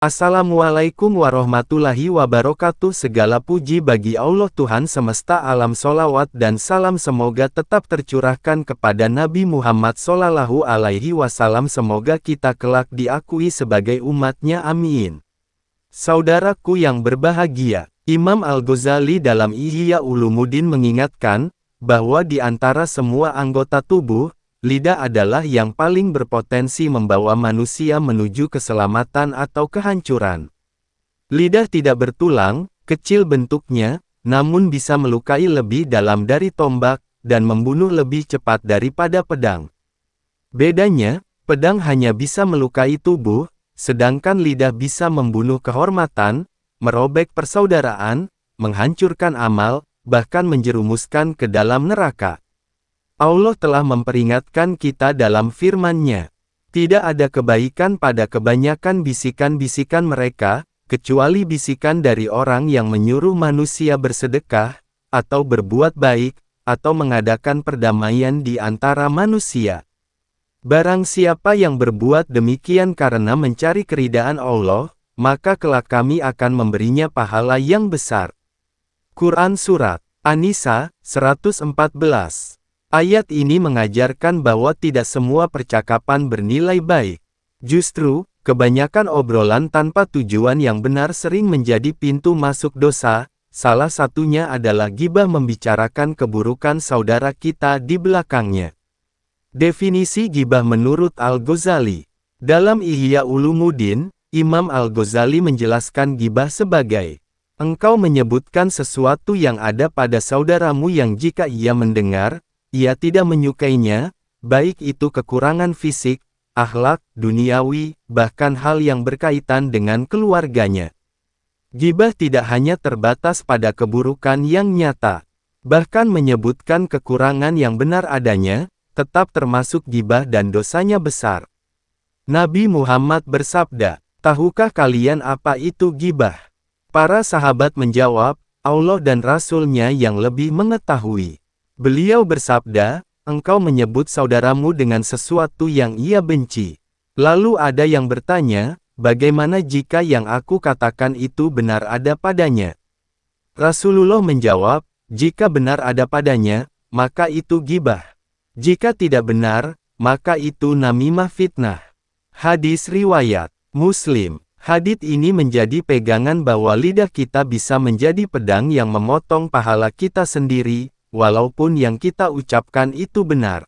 Assalamualaikum warahmatullahi wabarakatuh. Segala puji bagi Allah Tuhan semesta alam. Sholawat dan salam semoga tetap tercurahkan kepada Nabi Muhammad Sallallahu Alaihi Wasallam. Semoga kita kelak diakui sebagai umatnya, amin. Saudaraku yang berbahagia, Imam Al-Ghazali dalam Ihya Ulumuddin mengingatkan, bahwa di antara semua anggota tubuh, lidah adalah yang paling berpotensi membawa manusia menuju keselamatan atau kehancuran. Lidah tidak bertulang, kecil bentuknya, namun bisa melukai lebih dalam dari tombak, dan membunuh lebih cepat daripada pedang. Bedanya, pedang hanya bisa melukai tubuh, sedangkan lidah bisa membunuh kehormatan, merobek persaudaraan, menghancurkan amal, bahkan menjerumuskan ke dalam neraka. Allah telah memperingatkan kita dalam firman-Nya. Tidak ada kebaikan pada kebanyakan bisikan-bisikan mereka, kecuali bisikan dari orang yang menyuruh manusia bersedekah, atau berbuat baik, atau mengadakan perdamaian di antara manusia. Barang siapa yang berbuat demikian karena mencari keridaan Allah, maka kelak kami akan memberinya pahala yang besar. Quran Surat An-Nisa, 114. Ayat ini mengajarkan bahwa tidak semua percakapan bernilai baik. Justru, kebanyakan obrolan tanpa tujuan yang benar sering menjadi pintu masuk dosa, salah satunya adalah ghibah, membicarakan keburukan saudara kita di belakangnya. Definisi ghibah menurut Al-Ghazali. Dalam Ihya Ulumuddin, Imam Al-Ghazali menjelaskan ghibah sebagai, engkau menyebutkan sesuatu yang ada pada saudaramu yang jika ia mendengar, ia tidak menyukainya, baik itu kekurangan fisik, akhlak, duniawi, bahkan hal yang berkaitan dengan keluarganya. Ghibah tidak hanya terbatas pada keburukan yang nyata, bahkan menyebutkan kekurangan yang benar adanya, tetap termasuk ghibah dan dosanya besar. Nabi Muhammad bersabda, tahukah kalian apa itu ghibah? Para sahabat menjawab, Allah dan Rasul-Nya yang lebih mengetahui. Beliau bersabda, engkau menyebut saudaramu dengan sesuatu yang ia benci. Lalu ada yang bertanya, bagaimana jika yang aku katakan itu benar ada padanya? Rasulullah menjawab, jika benar ada padanya, maka itu ghibah. Jika tidak benar, maka itu namimah, fitnah. Hadis riwayat Muslim. Hadits ini menjadi pegangan bahwa lidah kita bisa menjadi pedang yang memotong pahala kita sendiri, walaupun yang kita ucapkan itu benar.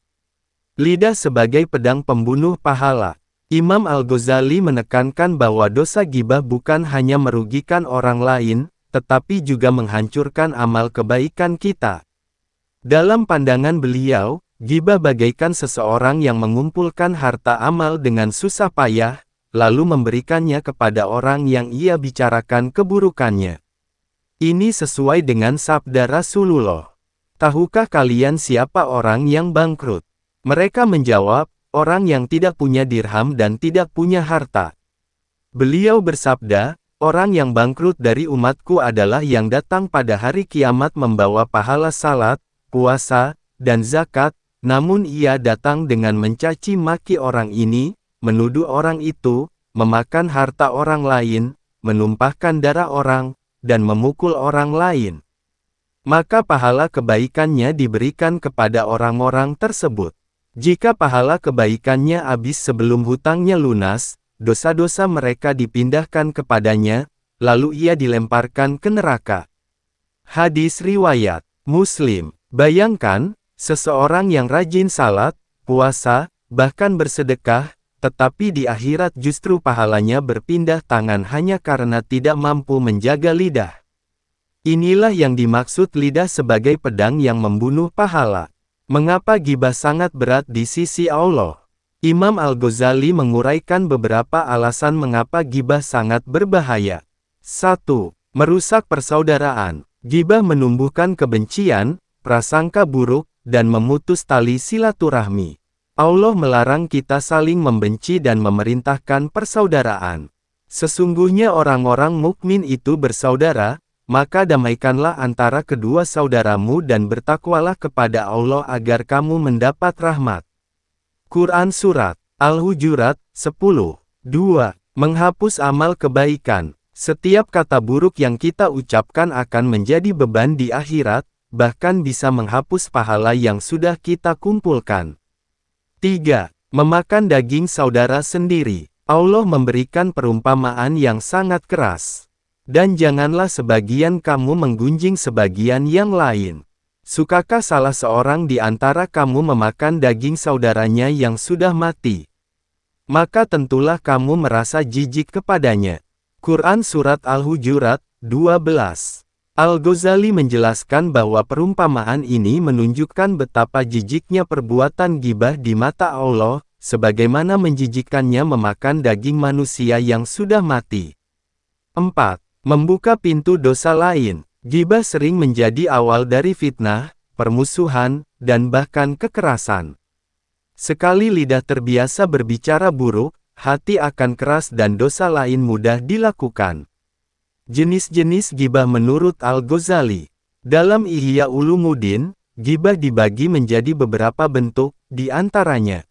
Lidah sebagai pedang pembunuh pahala. Imam Al-Ghazali menekankan bahwa dosa ghibah bukan hanya merugikan orang lain, tetapi juga menghancurkan amal kebaikan kita. Dalam pandangan beliau, ghibah bagaikan seseorang yang mengumpulkan harta amal dengan susah payah, lalu memberikannya kepada orang yang ia bicarakan keburukannya. Ini sesuai dengan sabda Rasulullah. Tahukah kalian siapa orang yang bangkrut? Mereka menjawab, orang yang tidak punya dirham dan tidak punya harta. Beliau bersabda, orang yang bangkrut dari umatku adalah yang datang pada hari kiamat membawa pahala salat, puasa, dan zakat, namun ia datang dengan mencaci maki orang ini, menuduh orang itu, memakan harta orang lain, menumpahkan darah orang, dan memukul orang lain. Maka pahala kebaikannya diberikan kepada orang-orang tersebut. Jika pahala kebaikannya habis sebelum hutangnya lunas, dosa-dosa mereka dipindahkan kepadanya, lalu ia dilemparkan ke neraka. Hadis riwayat Muslim. Bayangkan, seseorang yang rajin salat, puasa, bahkan bersedekah, tetapi di akhirat justru pahalanya berpindah tangan hanya karena tidak mampu menjaga lidah. Inilah yang dimaksud lidah sebagai pedang yang membunuh pahala. Mengapa ghibah sangat berat di sisi Allah? Imam Al-Ghazali menguraikan beberapa alasan mengapa ghibah sangat berbahaya. 1. Merusak persaudaraan. Ghibah menumbuhkan kebencian, prasangka buruk, dan memutus tali silaturahmi. Allah melarang kita saling membenci dan memerintahkan persaudaraan. Sesungguhnya orang-orang mukmin itu bersaudara, maka damaikanlah antara kedua saudaramu dan bertakwalah kepada Allah agar kamu mendapat rahmat. Quran Surat Al-Hujurat, 10. 2. Menghapus amal kebaikan. Setiap kata buruk yang kita ucapkan akan menjadi beban di akhirat, bahkan bisa menghapus pahala yang sudah kita kumpulkan. 3. Memakan daging saudara sendiri. Allah memberikan perumpamaan yang sangat keras. Dan janganlah sebagian kamu menggunjing sebagian yang lain. Sukakah salah seorang di antara kamu memakan daging saudaranya yang sudah mati? Maka tentulah kamu merasa jijik kepadanya. Quran Surat Al-Hujurat, 12. Al-Ghazali menjelaskan bahwa perumpamaan ini menunjukkan betapa jijiknya perbuatan ghibah di mata Allah, sebagaimana menjijikkannya memakan daging manusia yang sudah mati. 4. Membuka pintu dosa lain. Ghibah sering menjadi awal dari fitnah, permusuhan, dan bahkan kekerasan. Sekali lidah terbiasa berbicara buruk, hati akan keras dan dosa lain mudah dilakukan. Jenis-jenis ghibah menurut Al-Ghazali. Dalam Ihya Ulumuddin, ghibah dibagi menjadi beberapa bentuk, di antaranya.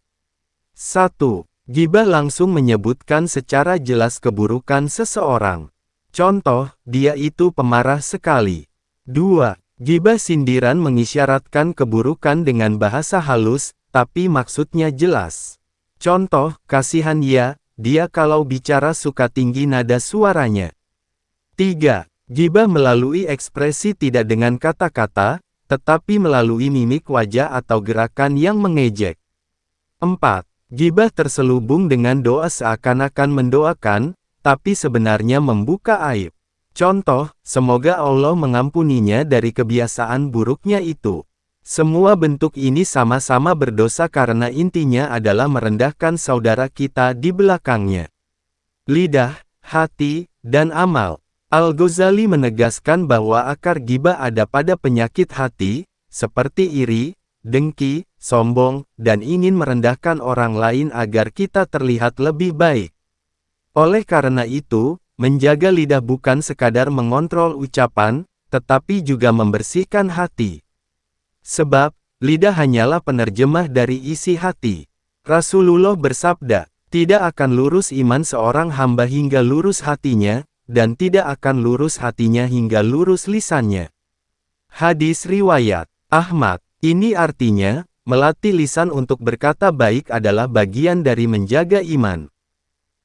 1. Ghibah langsung menyebutkan secara jelas keburukan seseorang. Contoh, dia itu pemarah sekali. 2. Ghibah sindiran mengisyaratkan keburukan dengan bahasa halus, tapi maksudnya jelas. Contoh, kasihan ya, dia kalau bicara suka tinggi nada suaranya. 3. Ghibah melalui ekspresi tidak dengan kata-kata, tetapi melalui mimik wajah atau gerakan yang mengejek. 4. Ghibah terselubung dengan doa seakan-akan mendoakan, tapi sebenarnya membuka aib. Contoh, semoga Allah mengampuninya dari kebiasaan buruknya itu. Semua bentuk ini sama-sama berdosa karena intinya adalah merendahkan saudara kita di belakangnya. Lidah, hati, dan amal. Al-Ghazali menegaskan bahwa akar ghibah ada pada penyakit hati, seperti iri, dengki, sombong, dan ingin merendahkan orang lain agar kita terlihat lebih baik. Oleh karena itu, menjaga lidah bukan sekadar mengontrol ucapan, tetapi juga membersihkan hati. Sebab, lidah hanyalah penerjemah dari isi hati. Rasulullah bersabda, tidak akan lurus iman seorang hamba hingga lurus hatinya, dan tidak akan lurus hatinya hingga lurus lisannya. Hadis riwayat Ahmad. Ini artinya, melatih lisan untuk berkata baik adalah bagian dari menjaga iman.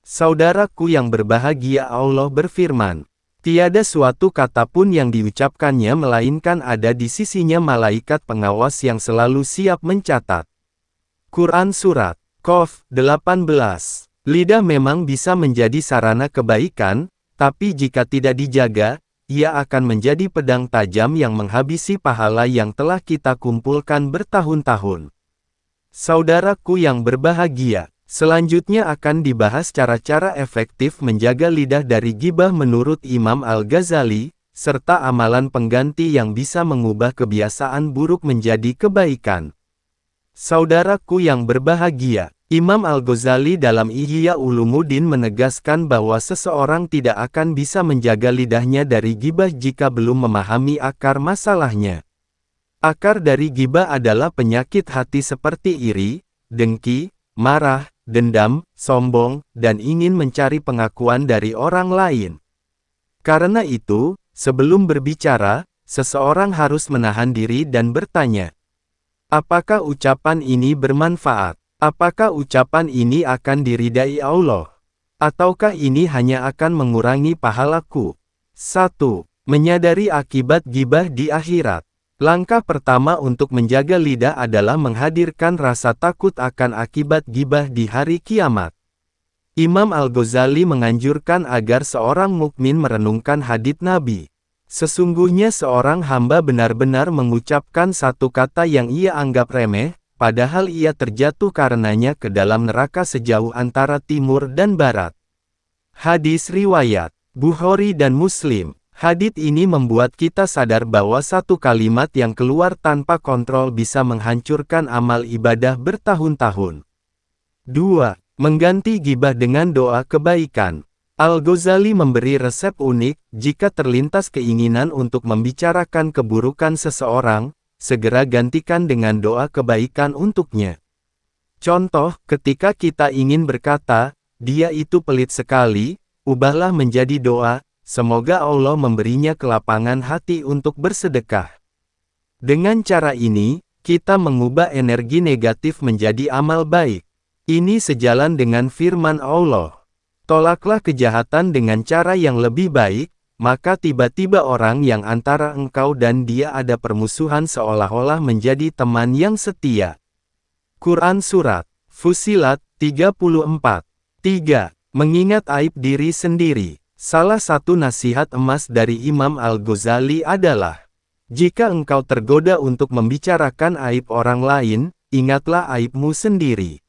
Saudaraku yang berbahagia, Allah berfirman, tiada suatu kata pun yang diucapkannya melainkan ada di sisinya malaikat pengawas yang selalu siap mencatat. Quran Surat Qaf 18. Lidah memang bisa menjadi sarana kebaikan, tapi jika tidak dijaga, ia akan menjadi pedang tajam yang menghabisi pahala yang telah kita kumpulkan bertahun-tahun. Saudaraku yang berbahagia, selanjutnya akan dibahas cara-cara efektif menjaga lidah dari ghibah menurut Imam Al-Ghazali, serta amalan pengganti yang bisa mengubah kebiasaan buruk menjadi kebaikan. Saudaraku yang berbahagia, Imam Al-Ghazali dalam Ihya Ulumuddin menegaskan bahwa seseorang tidak akan bisa menjaga lidahnya dari ghibah jika belum memahami akar masalahnya. Akar dari ghibah adalah penyakit hati seperti iri, dengki, marah, dendam, sombong, dan ingin mencari pengakuan dari orang lain. Karena itu, sebelum berbicara, seseorang harus menahan diri dan bertanya, apakah ucapan ini bermanfaat? Apakah ucapan ini akan diridai Allah? Ataukah ini hanya akan mengurangi pahalaku? 1. Menyadari akibat ghibah di akhirat. Langkah pertama untuk menjaga lidah adalah menghadirkan rasa takut akan akibat ghibah di hari kiamat. Imam Al-Ghazali menganjurkan agar seorang mukmin merenungkan hadits Nabi. Sesungguhnya seorang hamba benar-benar mengucapkan satu kata yang ia anggap remeh, padahal ia terjatuh karenanya ke dalam neraka sejauh antara timur dan barat. Hadis riwayat Bukhari dan Muslim. Hadits ini membuat kita sadar bahwa satu kalimat yang keluar tanpa kontrol bisa menghancurkan amal ibadah bertahun-tahun. 2. Mengganti ghibah dengan doa kebaikan. Al-Ghazali memberi resep unik, jika terlintas keinginan untuk membicarakan keburukan seseorang, segera gantikan dengan doa kebaikan untuknya. Contoh, ketika kita ingin berkata, dia itu pelit sekali, ubahlah menjadi doa, semoga Allah memberinya kelapangan hati untuk bersedekah. Dengan cara ini, kita mengubah energi negatif menjadi amal baik. Ini sejalan dengan firman Allah. Tolaklah kejahatan dengan cara yang lebih baik, maka tiba-tiba orang yang antara engkau dan dia ada permusuhan seolah-olah menjadi teman yang setia. Quran Surat Fussilat 34. 3. Mengingat aib diri sendiri. Salah satu nasihat emas dari Imam Al-Ghazali adalah, jika engkau tergoda untuk membicarakan aib orang lain, ingatlah aibmu sendiri.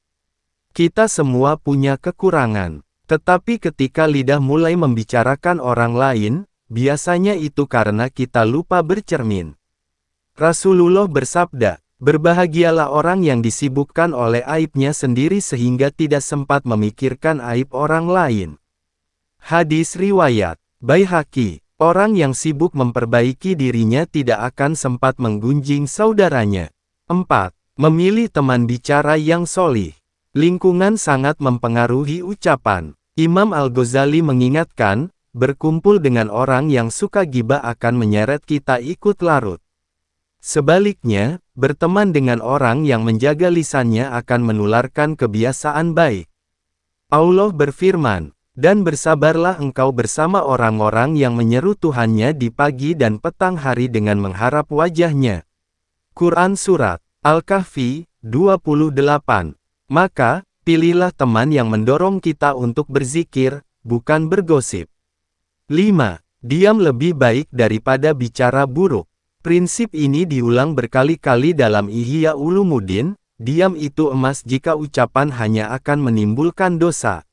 Kita semua punya kekurangan. Tetapi ketika lidah mulai membicarakan orang lain, biasanya itu karena kita lupa bercermin. Rasulullah bersabda, berbahagialah orang yang disibukkan oleh aibnya sendiri sehingga tidak sempat memikirkan aib orang lain. Hadis riwayat Baihaqi, orang yang sibuk memperbaiki dirinya tidak akan sempat menggunjing saudaranya. 4. Memilih teman bicara yang solih. Lingkungan sangat mempengaruhi ucapan. Imam Al-Ghazali mengingatkan, berkumpul dengan orang yang suka ghibah akan menyeret kita ikut larut. Sebaliknya, berteman dengan orang yang menjaga lisannya akan menularkan kebiasaan baik. Allah berfirman, dan bersabarlah engkau bersama orang-orang yang menyeru Tuhannya di pagi dan petang hari dengan mengharap wajahnya. Quran Surat Al-Kahfi 28. Maka, pilihlah teman yang mendorong kita untuk berzikir, bukan bergosip. 5. Diam lebih baik daripada bicara buruk. Prinsip ini diulang berkali-kali dalam Ihya Ulumuddin, diam itu emas jika ucapan hanya akan menimbulkan dosa.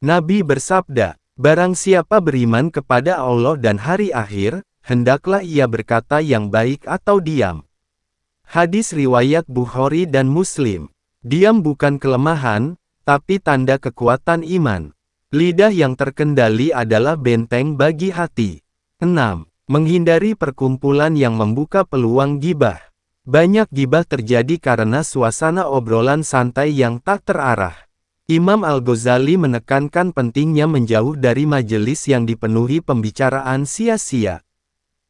Nabi bersabda, barang siapa beriman kepada Allah dan hari akhir, hendaklah ia berkata yang baik atau diam. Hadis riwayat Bukhari dan Muslim. Diam bukan kelemahan, tapi tanda kekuatan iman. Lidah yang terkendali adalah benteng bagi hati. 6. Menghindari perkumpulan yang membuka peluang ghibah. Banyak ghibah terjadi karena suasana obrolan santai yang tak terarah. Imam Al-Ghazali menekankan pentingnya menjauh dari majelis yang dipenuhi pembicaraan sia-sia.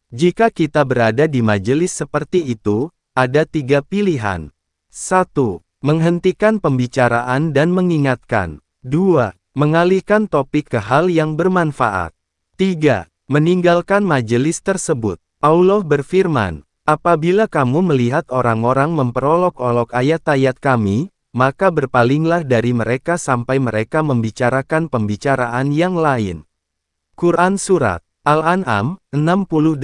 Jika kita berada di majelis seperti itu, ada 3 pilihan. 1. Menghentikan pembicaraan dan mengingatkan. 2. Mengalihkan topik ke hal yang bermanfaat. 3. Meninggalkan majelis tersebut. Allah berfirman, apabila kamu melihat orang-orang memperolok-olok ayat-ayat kami, maka berpalinglah dari mereka sampai mereka membicarakan pembicaraan yang lain. Quran Surat Al-An'am 68.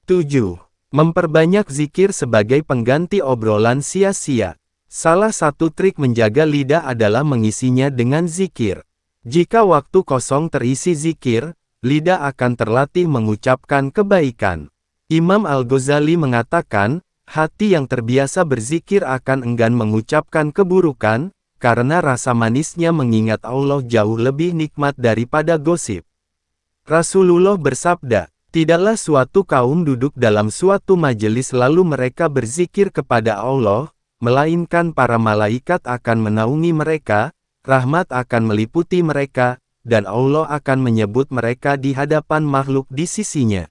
7. Memperbanyak zikir sebagai pengganti obrolan sia-sia. Salah satu trik menjaga lidah adalah mengisinya dengan zikir. Jika waktu kosong terisi zikir, lidah akan terlatih mengucapkan kebaikan. Imam Al-Ghazali mengatakan, hati yang terbiasa berzikir akan enggan mengucapkan keburukan, karena rasa manisnya mengingat Allah jauh lebih nikmat daripada gosip. Rasulullah bersabda, tidaklah suatu kaum duduk dalam suatu majelis lalu mereka berzikir kepada Allah, melainkan para malaikat akan menaungi mereka, rahmat akan meliputi mereka, dan Allah akan menyebut mereka di hadapan makhluk di sisinya.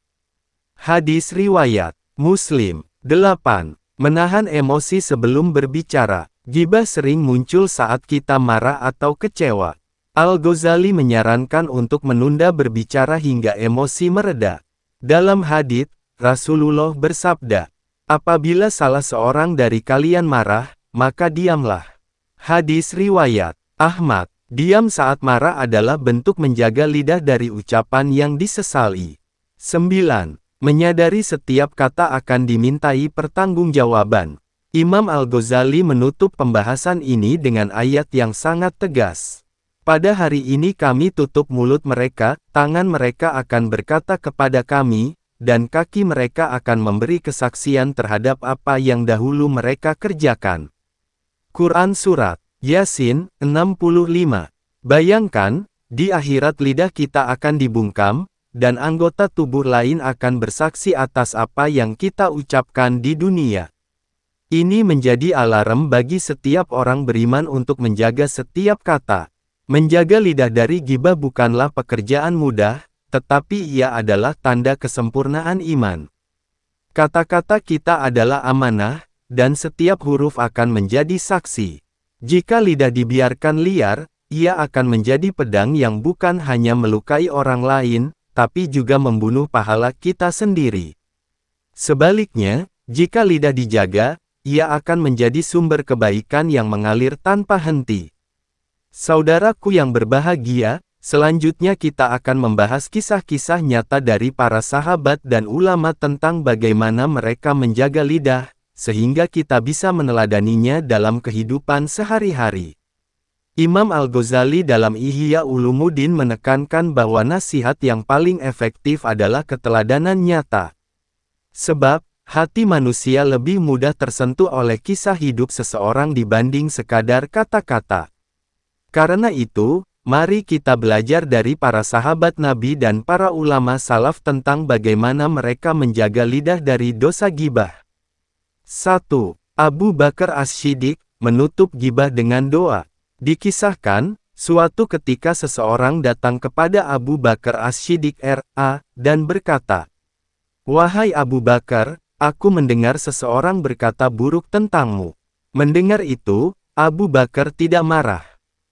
Hadis riwayat Muslim 8. Menahan emosi sebelum berbicara. Ghibah sering muncul saat kita marah atau kecewa. Al-Ghazali menyarankan untuk menunda berbicara hingga emosi mereda. Dalam hadits, Rasulullah bersabda, apabila salah seorang dari kalian marah, maka diamlah. Hadis riwayat Ahmad. Diam saat marah adalah bentuk menjaga lidah dari ucapan yang disesali. 9. Menyadari setiap kata akan dimintai pertanggungjawaban. Imam Al-Ghazali menutup pembahasan ini dengan ayat yang sangat tegas. Pada hari ini kami tutup mulut mereka, tangan mereka akan berkata kepada kami, dan kaki mereka akan memberi kesaksian terhadap apa yang dahulu mereka kerjakan. Quran Surat Yasin 65. Bayangkan, di akhirat lidah kita akan dibungkam, dan anggota tubuh lain akan bersaksi atas apa yang kita ucapkan di dunia. Ini menjadi alarm bagi setiap orang beriman untuk menjaga setiap kata. Menjaga lidah dari gibah bukanlah pekerjaan mudah, tetapi ia adalah tanda kesempurnaan iman. Kata-kata kita adalah amanah, dan setiap huruf akan menjadi saksi. Jika lidah dibiarkan liar, ia akan menjadi pedang yang bukan hanya melukai orang lain, tapi juga membunuh pahala kita sendiri. Sebaliknya, jika lidah dijaga, ia akan menjadi sumber kebaikan yang mengalir tanpa henti. Saudaraku yang berbahagia, selanjutnya kita akan membahas kisah-kisah nyata dari para sahabat dan ulama tentang bagaimana mereka menjaga lidah, sehingga kita bisa meneladaninya dalam kehidupan sehari-hari. Imam Al-Ghazali dalam Ihya Ulumuddin menekankan bahwa nasihat yang paling efektif adalah keteladanan nyata. Sebab, hati manusia lebih mudah tersentuh oleh kisah hidup seseorang dibanding sekadar kata-kata. Karena itu, mari kita belajar dari para sahabat Nabi dan para ulama salaf tentang bagaimana mereka menjaga lidah dari dosa gibah. 1. Abu Bakar As-Siddiq menutup gibah dengan doa. Dikisahkan, suatu ketika seseorang datang kepada Abu Bakar As-Siddiq R.A. dan berkata, "Wahai Abu Bakar, aku mendengar seseorang berkata buruk tentangmu." Mendengar itu, Abu Bakar tidak marah.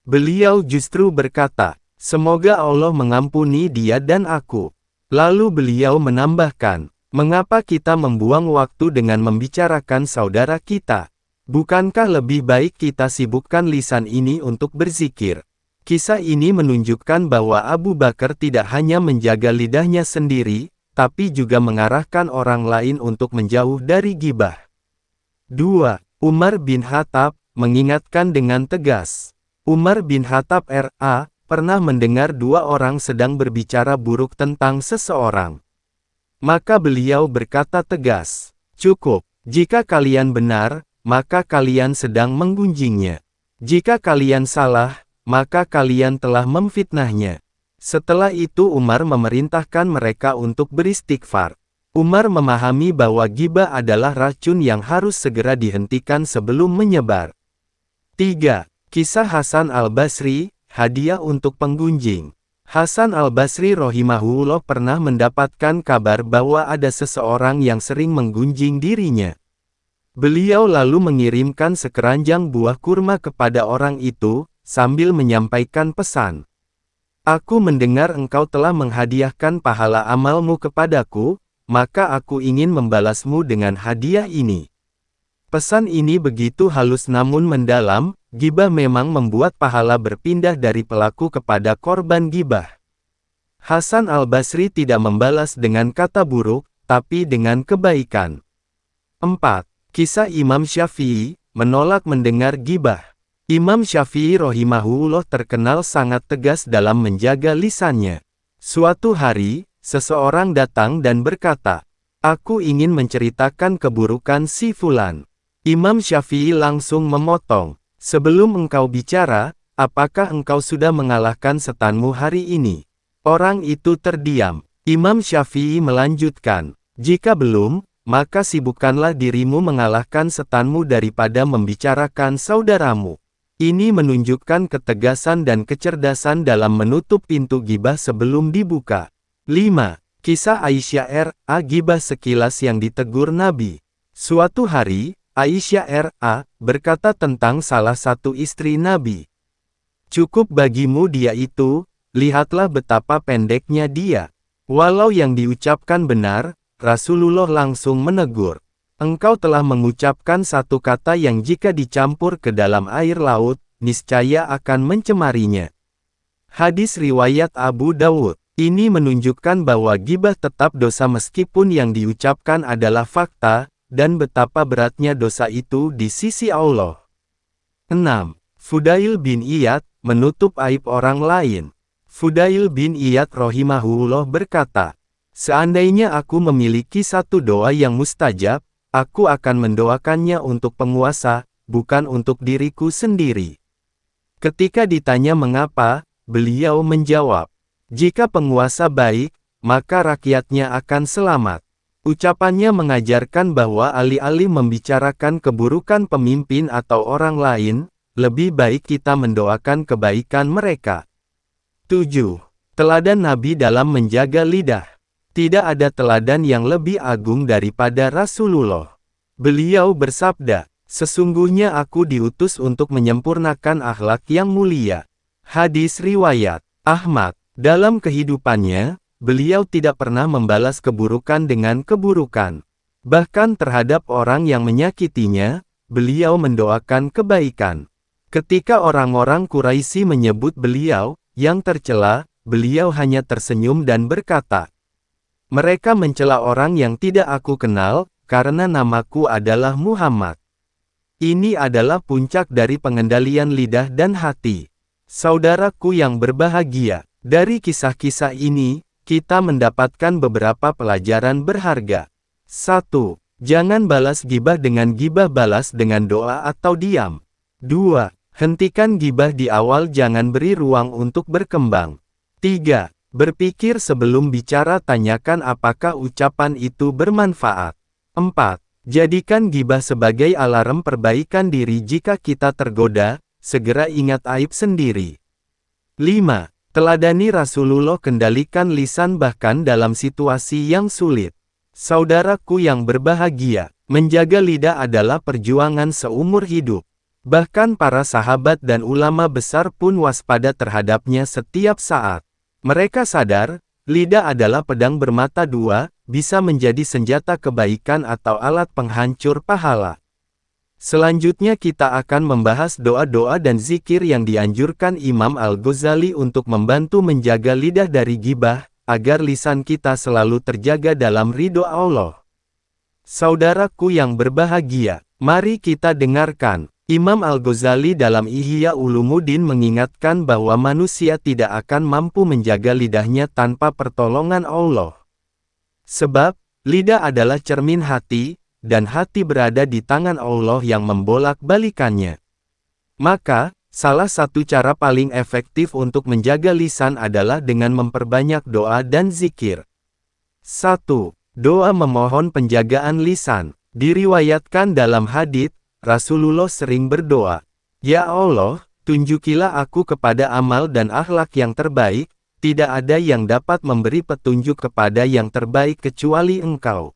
Beliau justru berkata, "Semoga Allah mengampuni dia dan aku." Lalu beliau menambahkan, "Mengapa kita membuang waktu dengan membicarakan saudara kita? Bukankah lebih baik kita sibukkan lisan ini untuk berzikir?" Kisah ini menunjukkan bahwa Abu Bakar tidak hanya menjaga lidahnya sendiri, tapi juga mengarahkan orang lain untuk menjauh dari gibah. 2. Umar bin Khattab mengingatkan dengan tegas. Umar bin Khattab R.A. pernah mendengar dua orang sedang berbicara buruk tentang seseorang. Maka beliau berkata tegas, "Cukup, jika kalian benar, maka kalian sedang menggunjingnya. Jika kalian salah, maka kalian telah memfitnahnya." Setelah itu Umar memerintahkan mereka untuk beristighfar. Umar memahami bahwa gibah adalah racun yang harus segera dihentikan sebelum menyebar. 3. Kisah Hasan Al-Basri, hadiah untuk penggunjing. Hasan Al-Basri rahimahullah pernah mendapatkan kabar bahwa ada seseorang yang sering menggunjing dirinya. Beliau lalu mengirimkan sekeranjang buah kurma kepada orang itu, sambil menyampaikan pesan. "Aku mendengar engkau telah menghadiahkan pahala amalmu kepadaku, maka aku ingin membalasmu dengan hadiah ini." Pesan ini begitu halus namun mendalam. Gibah memang membuat pahala berpindah dari pelaku kepada korban gibah. Hasan Al-Basri tidak membalas dengan kata buruk, tapi dengan kebaikan. 4. Kisah Imam Syafi'i, menolak mendengar gibah. Imam Syafi'i rahimahullah terkenal sangat tegas dalam menjaga lisannya. Suatu hari, seseorang datang dan berkata, "Aku ingin menceritakan keburukan si Fulan." Imam Syafi'i langsung memotong, "Sebelum engkau bicara, apakah engkau sudah mengalahkan setanmu hari ini?" Orang itu terdiam. Imam Syafi'i melanjutkan, "Jika belum, maka sibukkanlah dirimu mengalahkan setanmu daripada membicarakan saudaramu." Ini menunjukkan ketegasan dan kecerdasan dalam menutup pintu gibah sebelum dibuka. 5. Kisah Aisyah R.A. Gibah sekilas yang ditegur Nabi. Suatu hari, Aisyah R.A. berkata tentang salah satu istri Nabi, "Cukup bagimu dia itu, lihatlah betapa pendeknya dia." Walau yang diucapkan benar, Rasulullah langsung menegur, "Engkau telah mengucapkan satu kata yang jika dicampur ke dalam air laut, niscaya akan mencemarinya." Hadis riwayat Abu Dawud. Ini menunjukkan bahwa gibah tetap dosa meskipun yang diucapkan adalah fakta, dan betapa beratnya dosa itu di sisi Allah. 6. Fudail bin Iyad, menutup aib orang lain. Fudail bin Iyad rahimahullah berkata, "Seandainya aku memiliki satu doa yang mustajab, aku akan mendoakannya untuk penguasa, bukan untuk diriku sendiri." Ketika ditanya mengapa, beliau menjawab, "Jika penguasa baik, maka rakyatnya akan selamat." Ucapannya mengajarkan bahwa alih-alih membicarakan keburukan pemimpin atau orang lain, lebih baik kita mendoakan kebaikan mereka. 7. Teladan Nabi dalam menjaga lidah. Tidak ada teladan yang lebih agung daripada Rasulullah. Beliau bersabda, "Sesungguhnya aku diutus untuk menyempurnakan akhlak yang mulia." Hadis riwayat Ahmad. Dalam kehidupannya, beliau tidak pernah membalas keburukan dengan keburukan. Bahkan terhadap orang yang menyakitinya, beliau mendoakan kebaikan. Ketika orang-orang Quraisy menyebut beliau yang tercela, beliau hanya tersenyum dan berkata, "Mereka mencela orang yang tidak aku kenal, karena namaku adalah Muhammad." Ini adalah puncak dari pengendalian lidah dan hati. Saudaraku yang berbahagia, dari kisah-kisah ini, kita mendapatkan beberapa pelajaran berharga. 1. Jangan balas gibah dengan gibah, balas dengan doa atau diam. 2. Hentikan gibah di awal, jangan beri ruang untuk berkembang. 3. Berpikir sebelum bicara, tanyakan apakah ucapan itu bermanfaat. 4. Jadikan gibah sebagai alarm perbaikan diri. Jika kita tergoda, segera ingat aib sendiri. 5. Teladani Rasulullah, kendalikan lisan bahkan dalam situasi yang sulit. Saudaraku yang berbahagia, menjaga lidah adalah perjuangan seumur hidup. Bahkan para sahabat dan ulama besar pun waspada terhadapnya setiap saat. Mereka sadar, lidah adalah pedang bermata dua, bisa menjadi senjata kebaikan atau alat penghancur pahala. Selanjutnya kita akan membahas doa-doa dan zikir yang dianjurkan Imam Al-Ghazali untuk membantu menjaga lidah dari gibah, agar lisan kita selalu terjaga dalam ridho Allah. Saudaraku yang berbahagia, mari kita dengarkan. Imam Al-Ghazali dalam Ihya Ulumuddin mengingatkan bahwa manusia tidak akan mampu menjaga lidahnya tanpa pertolongan Allah. Sebab, lidah adalah cermin hati, dan hati berada di tangan Allah yang membolak-balikannya. Maka, salah satu cara paling efektif untuk menjaga lisan adalah dengan memperbanyak doa dan zikir. 1. Doa memohon penjagaan lisan. Diriwayatkan dalam hadits, Rasulullah sering berdoa, "Ya Allah, tunjukilah aku kepada amal dan akhlak yang terbaik, tidak ada yang dapat memberi petunjuk kepada yang terbaik kecuali Engkau.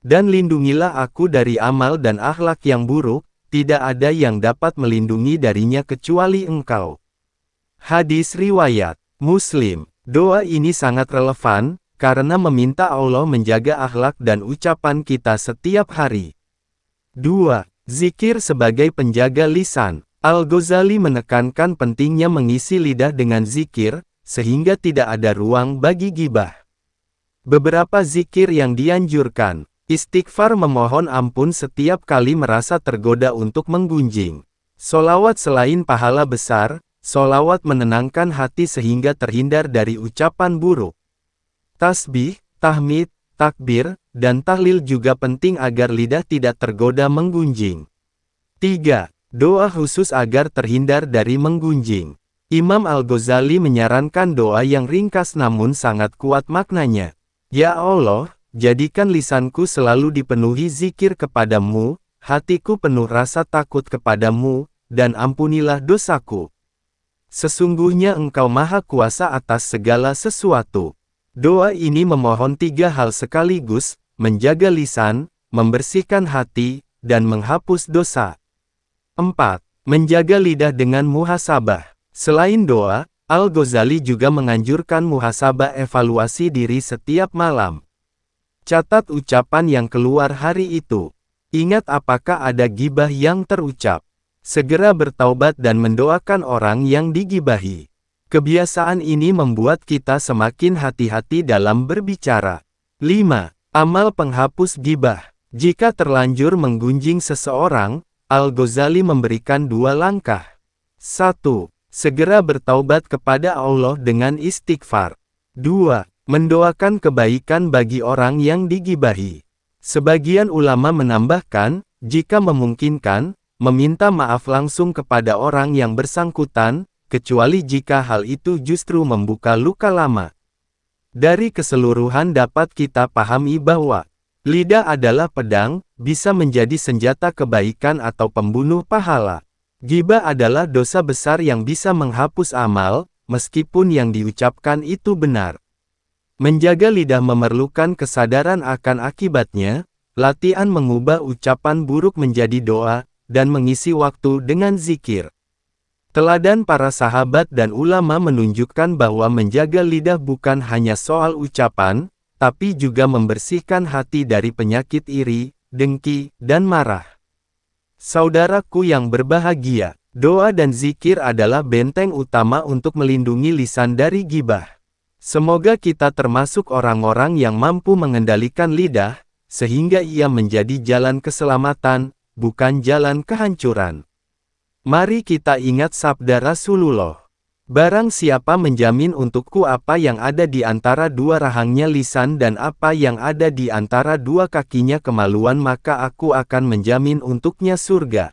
Dan lindungilah aku dari amal dan akhlak yang buruk, tidak ada yang dapat melindungi darinya kecuali Engkau." Hadis riwayat Muslim. Doa ini sangat relevan, karena meminta Allah menjaga akhlak dan ucapan kita setiap hari. 2. Zikir sebagai penjaga lisan. Al-Ghazali menekankan pentingnya mengisi lidah dengan zikir, sehingga tidak ada ruang bagi gibah. Beberapa zikir yang dianjurkan. Istighfar, memohon ampun setiap kali merasa tergoda untuk menggunjing. Sholawat selain pahala besar, sholawat menenangkan hati sehingga terhindar dari ucapan buruk. Tasbih, tahmid, takbir, dan tahlil juga penting agar lidah tidak tergoda menggunjing. 3. Doa khusus agar terhindar dari menggunjing. Imam Al-Ghazali menyarankan doa yang ringkas namun sangat kuat maknanya. Ya Allah, jadikan lisanku selalu dipenuhi zikir kepadamu, hatiku penuh rasa takut kepadamu, dan ampunilah dosaku. Sesungguhnya Engkau Maha Kuasa atas segala sesuatu. Doa ini memohon 3 hal sekaligus, menjaga lisan, membersihkan hati, dan menghapus dosa. 4. Menjaga lidah dengan muhasabah. Selain doa, Al-Ghazali juga menganjurkan muhasabah, evaluasi diri setiap malam. Catat ucapan yang keluar hari itu. Ingat apakah ada gibah yang terucap. Segera bertaubat dan mendoakan orang yang digibahi. Kebiasaan ini membuat kita semakin hati-hati dalam berbicara. 5. Amal penghapus gibah. Jika terlanjur menggunjing seseorang, Al-Ghazali memberikan 2 langkah. 1. Segera bertaubat kepada Allah dengan istighfar. 2. Mendoakan kebaikan bagi orang yang digibahi. Sebagian ulama menambahkan, jika memungkinkan, meminta maaf langsung kepada orang yang bersangkutan, kecuali jika hal itu justru membuka luka lama. Dari keseluruhan dapat kita pahami bahwa lidah adalah pedang, bisa menjadi senjata kebaikan atau pembunuh pahala. Ghibah adalah dosa besar yang bisa menghapus amal, meskipun yang diucapkan itu benar. Menjaga lidah memerlukan kesadaran akan akibatnya, latihan mengubah ucapan buruk menjadi doa, dan mengisi waktu dengan zikir. Teladan para sahabat dan ulama menunjukkan bahwa menjaga lidah bukan hanya soal ucapan, tapi juga membersihkan hati dari penyakit iri, dengki, dan marah. Saudaraku yang berbahagia, doa dan zikir adalah benteng utama untuk melindungi lisan dari ghibah. Semoga kita termasuk orang-orang yang mampu mengendalikan lidah, sehingga ia menjadi jalan keselamatan, bukan jalan kehancuran. Mari kita ingat sabda Rasulullah. Barang siapa menjamin untukku apa yang ada di antara dua rahangnya lisan dan apa yang ada di antara dua kakinya kemaluan, maka aku akan menjamin untuknya surga.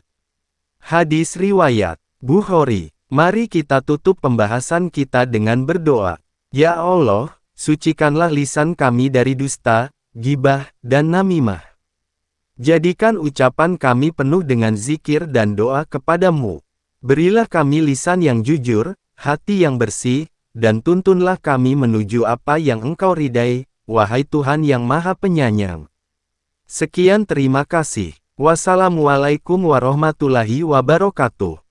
Hadis riwayat Bukhari. Mari kita tutup pembahasan kita dengan berdoa. Ya Allah, sucikanlah lisan kami dari dusta, ghibah, dan namimah. Jadikan ucapan kami penuh dengan zikir dan doa kepadamu. Berilah kami lisan yang jujur, hati yang bersih, dan tuntunlah kami menuju apa yang Engkau ridai, wahai Tuhan yang Maha Penyayang. Sekian, terima kasih. Wassalamualaikum warahmatullahi wabarakatuh.